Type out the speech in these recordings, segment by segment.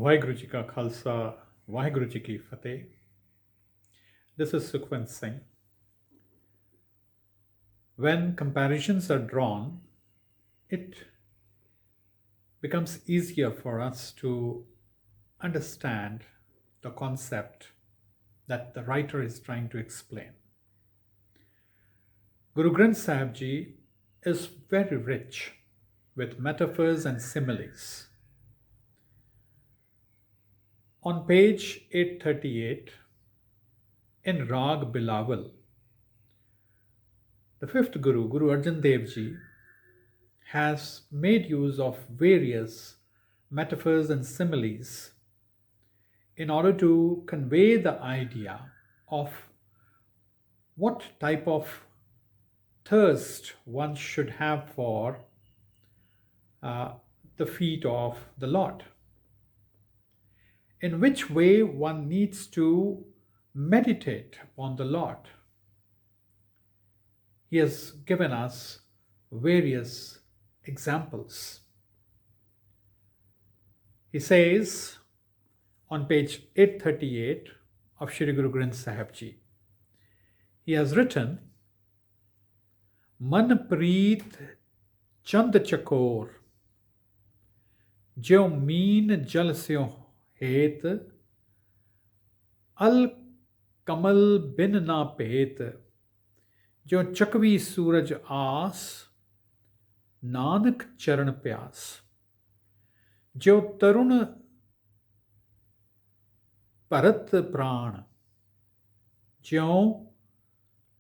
ਵਾਹਿਗੁਰੂ ਜੀ ਕਾ ਖਾਲਸਾ ਵਾਹਿਗੁਰੂ ਜੀ ਕੀ ਫਤਿਹ. This is Sukhwant Singh. When comparisons are drawn, it becomes easier for us to understand the concept that the writer is trying to explain. Guru Granth Sahib Ji is very rich with metaphors and similes. On page 838, in Raag Bilawal, the fifth Guru, Guru Arjan Dev Ji, has made use of various metaphors and similes in order to convey the idea of what type of thirst one should have for the feet of the Lord. In which way one needs to meditate upon the Lord. He has given us various examples. He says on page 838 of Shri Guru Granth Sahib Ji, he has written, Man preet chand chakore, jo meen jal syo हेत अल कमल बिन ना भेत, जो चकवी सूरज आस, नानक चरण प्यास, जो tarun Bharat praan, ज्यों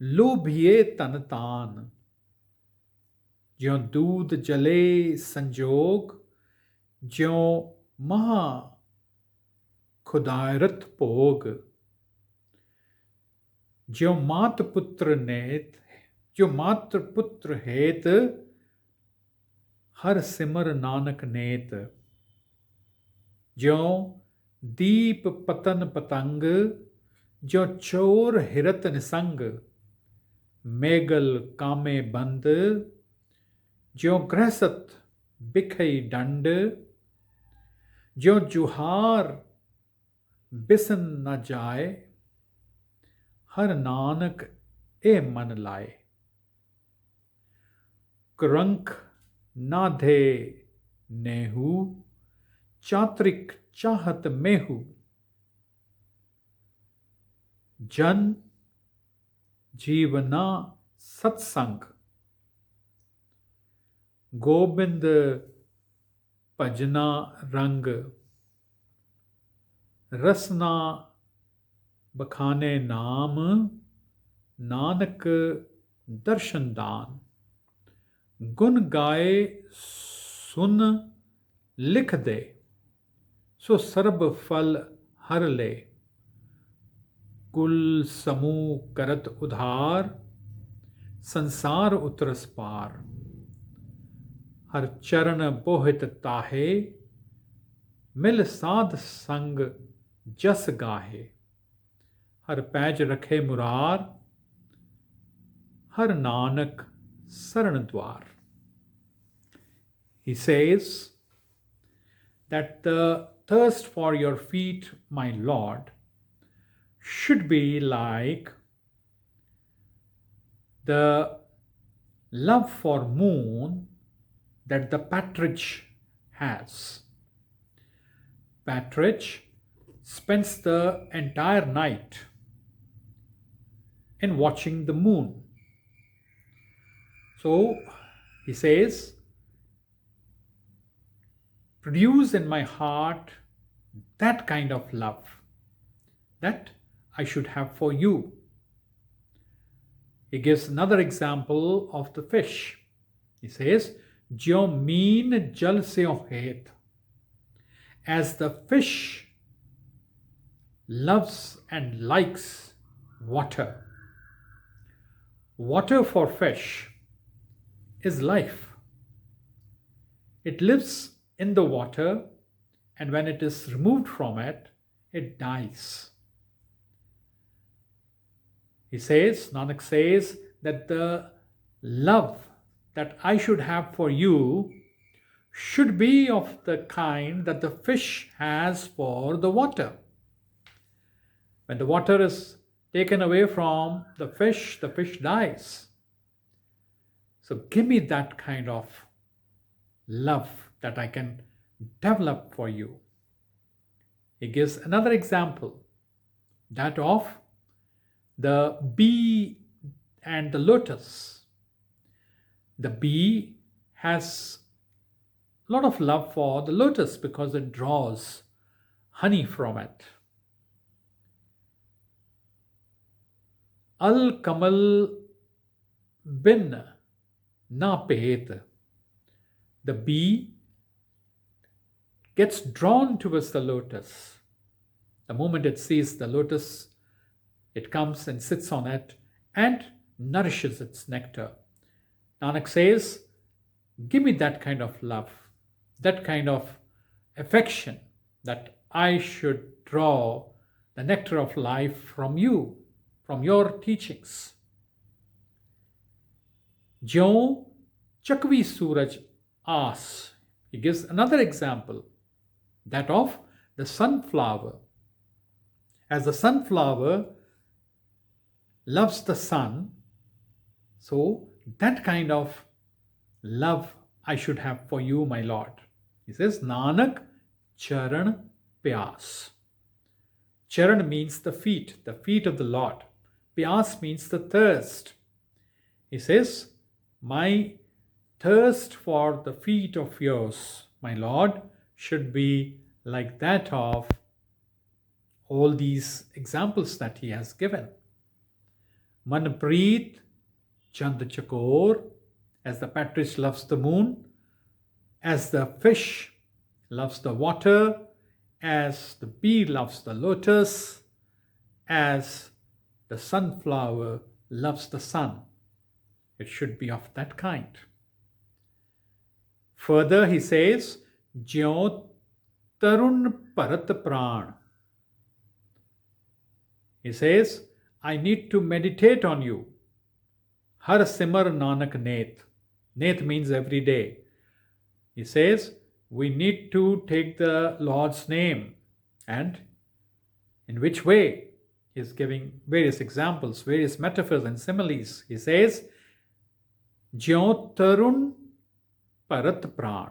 लोबिये दhaan, ज्यों doodh jale sanjog, ज्यों maha khudiarth bhog, जो मात पुत्र नेत, जो मात्र पुत्र हेत, हर सिमर नानक नेत, जो दीप पतन पतंग, जो चोर हिरत निसंग, मेगल कामे बंद, जो गृहसत बिखई दंड, जो जुहार बिसन न जाए, हर नानक ए मन लाए, क्रंक ना धे नेहू, चात्रिक चाहत मेहू, जन जीवना सत्संग, गोबिंद भजना रंग, रसना बखाने नाम, नानक दर्शन दान, गुण गाए सुन लिख दे, सो सर्ब फल हर ले, कुल समूह करत उधार, संसार उतरस पार, हर चरण बोहित ताहे, मिल साध संग जस गाहे, हर पैज रखे मुरार, हर Nanak saran dwar. He says that the thirst for your feet, my Lord, should be like the love for moon that the partridge has. Partridge spends the entire night in watching the moon. So he says, produce in my heart that kind of love that I should have for you. He gives another example of the fish. He says, jo meen jal syo het, as the fish loves and likes water. Water for fish is life. It lives in the water, and when it is removed from it, it dies. He says, Nanak says, that the love that I should have for you should be of the kind that the fish has for the water. When the water is taken away from the fish dies. So give me that kind of love that I can develop for you. He gives another example, that of the bee and the lotus. The bee has a lot of love for the lotus because it draws honey from it. Al kamal bin na bhet. The bee gets drawn towards the lotus. The moment it sees the lotus, it comes and sits on it and nourishes its nectar. Nanak says, give me that kind of love, that kind of affection, that I should draw the nectar of life from you, from your teachings. Jo chakvi suraj aas. He gives another example, that of the sunflower. As the sunflower loves the sun, so that kind of love I should have for you, my Lord. He says, Nanak charan pyaas. Charan means the feet of the Lord. Pyaas means the thirst. He says, my thirst for the feet of yours, my Lord, should be like that of all these examples that he has given. Man preet chand chakore, as the partridge loves the moon, as the fish loves the water, as the bee loves the lotus, as the sunflower loves the sun. It should be of that kind. Further, he says, Jyo tarun bharat praan. He says, I need to meditate on you. Har simar Nanak net. Net means every day. He says, we need to take the Lord's name. And in which way? He is giving various examples, various metaphors and similes. He says, Jyo tarun bharat praan.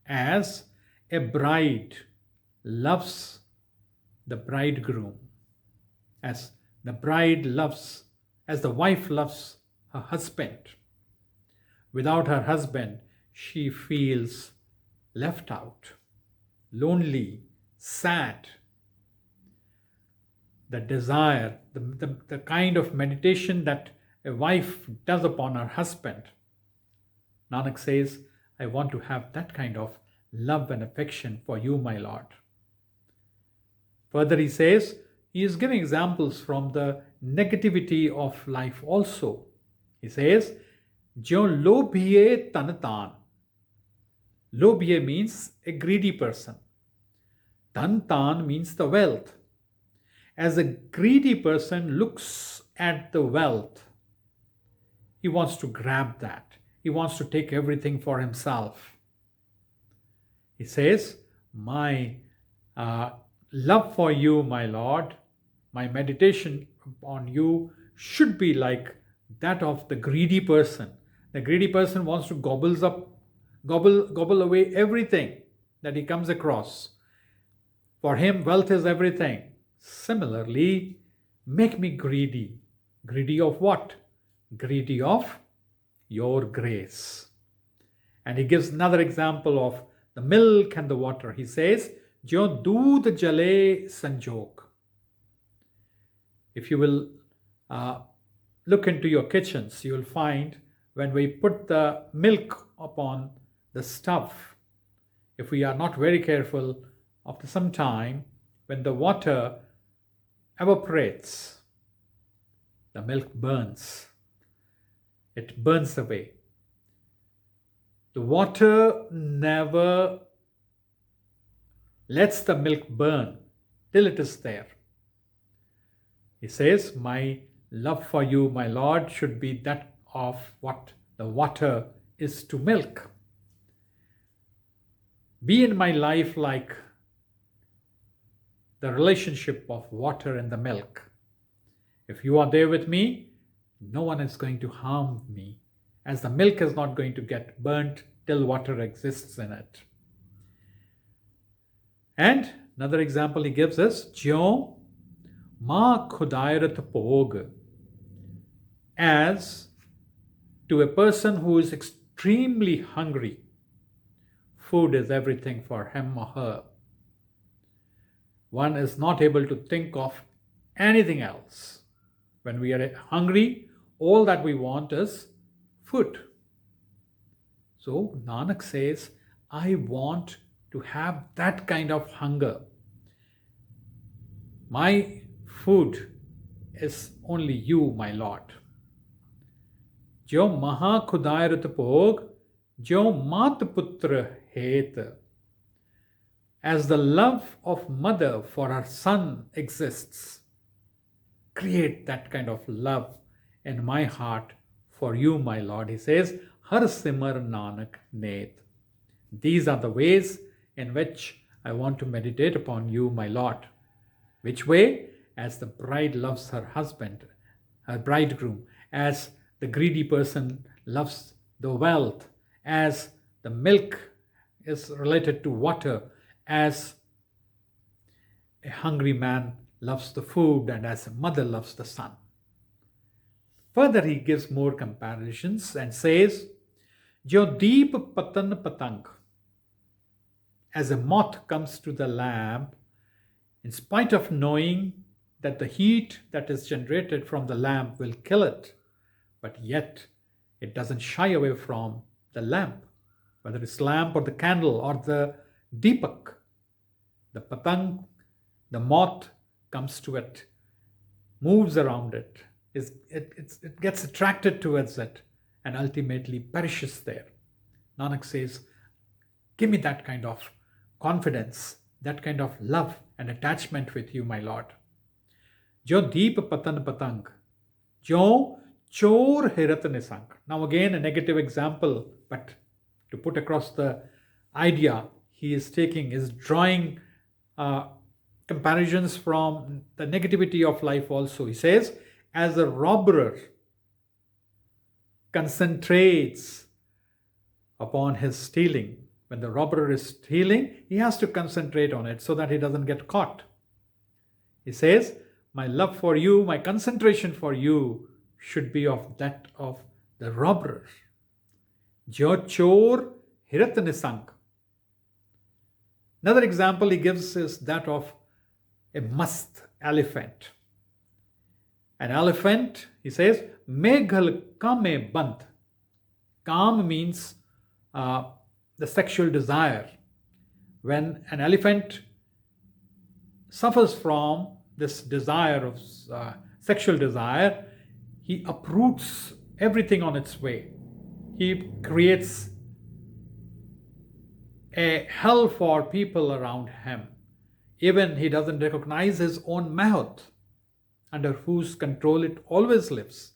As a bride loves the bridegroom, as the bride loves, as the wife loves her husband. Without her husband, she feels left out, lonely, sad. The desire, the kind of meditation that a wife does upon her husband. Nanak says, I want to have that kind of love and affection for you, my Lord. Further, he says, he is giving examples from the negativity of life also. He says, Jo lobiye dhaan. Lobiye means a greedy person. Dhaan means the wealth. As a greedy person looks at the wealth, he wants to grab that. He wants to take everything for himself. He says, my love for you, my Lord, my meditation on you should be like that of the greedy person. The greedy person wants to gobble away everything that he comes across. For him, wealth is everything. Similarly, make me greedy. Greedy of what? Greedy of your grace. And he gives another example of the milk and the water. He says, Jo doodh jale sanjog. If you will look into your kitchens, you will find when we put the milk upon the stove, if we are not very careful, after some time, when the water evaporates, the milk burns. It burns away. The water never lets the milk burn till it is there. He says, my love for you, my Lord, should be that of what the water is to milk. Be in my life like the relationship of water and the milk. If you are there with me, no one is going to harm me, as the milk is not going to get burnt till water exists in it. And another example he gives is Jyo ma khudiarth bhog, as to a person who is extremely hungry, food is everything for him or her. One is not able to think of anything else. When we are hungry, all that we want is food. So Nanak says, I want to have that kind of hunger. My food is only you, my Lord. Jo maha khudiarth bhog, jo maat putra het. As the love of mother for her son exists, create that kind of love in my heart for you, my Lord. He says, Har simar Nanak net. These are the ways in which I want to meditate upon you, my Lord. Which way? As the bride loves her husband, her bridegroom, as the greedy person loves the wealth, as the milk is related to water, as a hungry man loves the food, and as a mother loves the son. Further, he gives more comparisons and says, Jo deep patan patang, as a moth comes to the lamp, in spite of knowing that the heat that is generated from the lamp will kill it, but yet it doesn't shy away from the lamp, whether it's lamp or the candle or the deepak. The patang, the moth comes to it, moves around it, it gets attracted towards it, and ultimately perishes there. Nanak says, give me that kind of confidence, that kind of love and attachment with you, my Lord. Jo deep patan patang, jo chor hirat nisang. Now again a negative example, but to put across the idea, he is drawing comparisons from the negativity of life also. He says, as a robber concentrates upon his stealing, when the robber is stealing, he has to concentrate on it so that he doesn't get caught. He says, my love for you, my concentration for you should be of that of the robber. Jo chor hirat nisang. Another example he gives is that of a mast elephant. An elephant, he says, meghal kame band. Kam means the sexual desire. When an elephant suffers from this desire of sexual desire, he uproots everything on its way. He creates a hell for people around him. Even he doesn't recognize his own mahat, under whose control it always lives.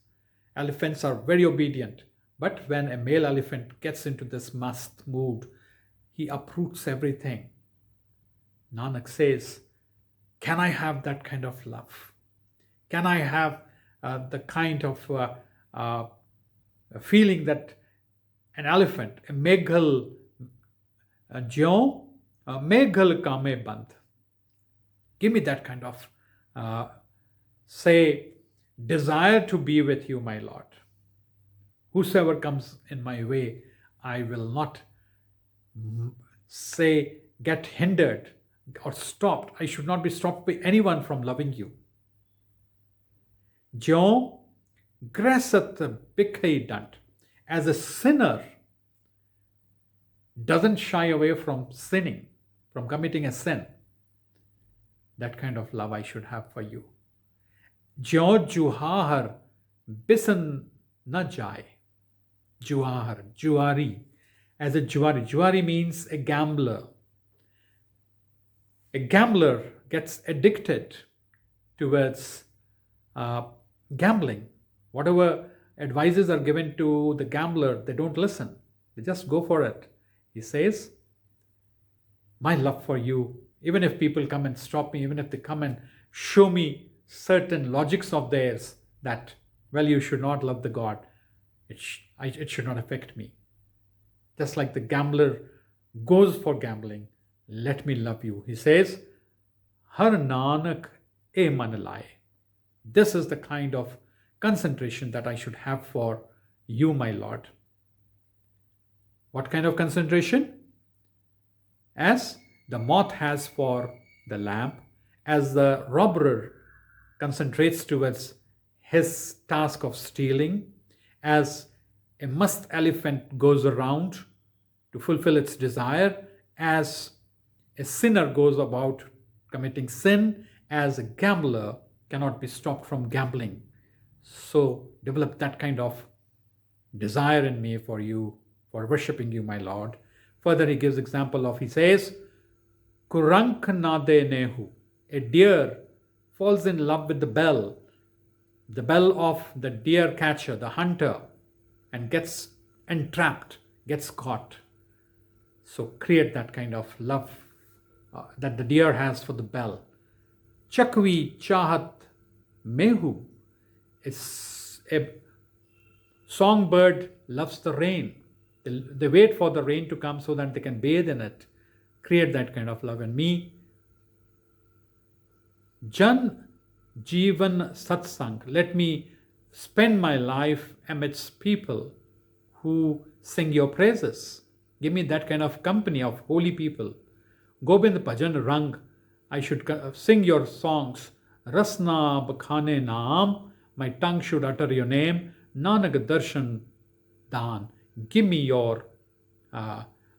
Elephants are very obedient, but when a male elephant gets into this mast mood, he uproots everything. Nanak says, can I have that kind of love? Can I have the kind of feeling that an elephant, a meghal, meghal kame band. Give me that kind of, desire to be with you, my Lord. Whosoever comes in my way, I will not get hindered or stopped. I should not be stopped by anyone from loving you. Jo grasat bikhai dant. As a sinner doesn't shy away from sinning, from committing a sin, that kind of love I should have for you. Jo juhahar bisan na jai. Juhahar, juari. As a juari. Juari means a gambler. A gambler gets addicted towards gambling. Whatever advices are given to the gambler, they don't listen. They just go for it. He says, my love for you, even if people come and stop me, even if they come and show me certain logics of theirs that, well, you should not love the God, it should not affect me. Just like the gambler goes for gambling, let me love you. He says, Har Nanak e man laye. This is the kind of concentration that I should have for you, my Lord. What kind of concentration? As the moth has for the lamp, as the robber concentrates towards his task of stealing, as a musk elephant goes around to fulfill its desire, as a sinner goes about committing sin, as a gambler cannot be stopped from gambling. So develop that kind of desire in me for you, for worshipping you, my Lord. Further, he gives example of, he says, Kurank nade nehu. A deer falls in love with the bell of the deer catcher, the hunter, and gets entrapped, gets caught. So create that kind of love that the deer has for the bell. Chakvi chahat mehu. A songbird loves the rain. They wait for the rain to come so that they can bathe in it. Create that kind of love in me. Jan Jivan Satsang. Let me spend my life amidst people who sing your praises. Give me that kind of company of holy people. Gobind Bhajan Rang. I should sing your songs. Rasna Bakhane Naam. My tongue should utter your name. Nanak Darshan Dhan. Give me your,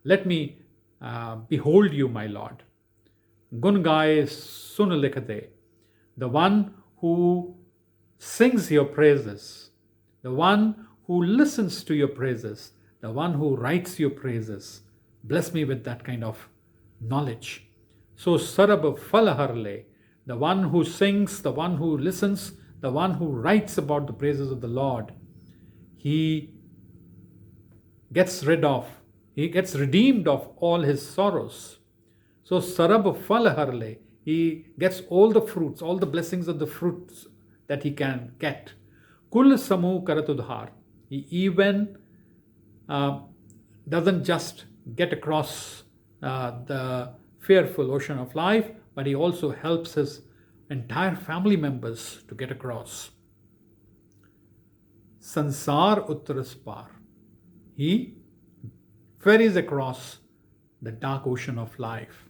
let me behold you, my Lord. Gun gaye sun likhde. The one who sings your praises, the one who listens to your praises, the one who writes your praises. Bless me with that kind of knowledge. So sarab falaharle, the one who sings, the one who listens, the one who writes about the praises of the Lord, he gets redeemed of all his sorrows. So sarab falaharle, he gets all the fruits, all the blessings of the fruits that he can get. Kul samu karatudhar. He even doesn't just get across the fearful ocean of life, but he also helps his entire family members to get across. Sansar uttaras par. He ferries across the dark ocean of life.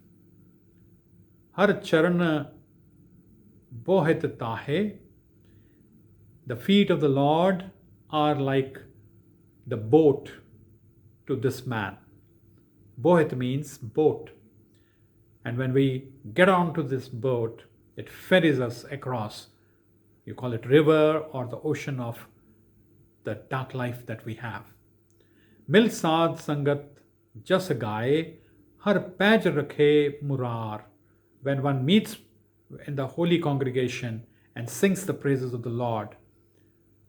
Har charan bhet tahe. The feet of the Lord are like the boat to this man. Bhet means boat. And when we get onto this boat, it ferries us across. You call it river or the ocean of the dark life that we have. Mil saad sangat jas gaye, har paj rakhe murar. When one meets in the holy congregation and sings the praises of the Lord,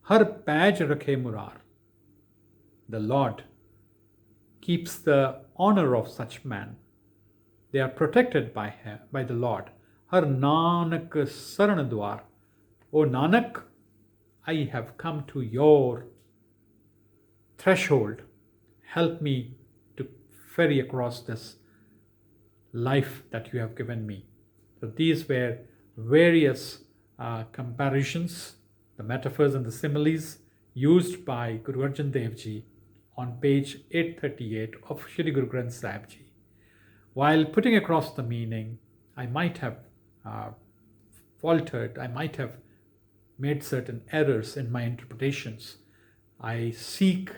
har paj rakhe murar. The Lord keeps the honor of such man. They are protected by the Lord. Har Nanak saran dwar. O Nanak, I have come to your threshold. Help me to ferry across this life that you have given me. So these were various comparisons, the metaphors and the similes used by Guru Arjan Dev Ji on page 838 of Shri Guru Granth Sahib Ji. While putting across the meaning, I might have faltered, I might have made certain errors in my interpretations. I seek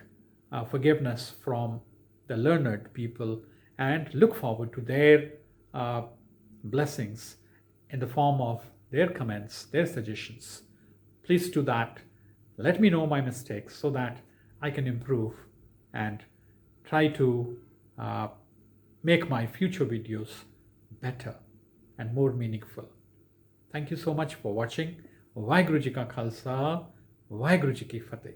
forgiveness from the learned people and look forward to their blessings in the form of their comments, their suggestions. Please do that. Let me know my mistakes so that I can improve and try to make my future videos better and more meaningful. Thank you so much for watching. Vaheguru Ji Ka Khalsa, Vaheguru Ji Ki Fateh.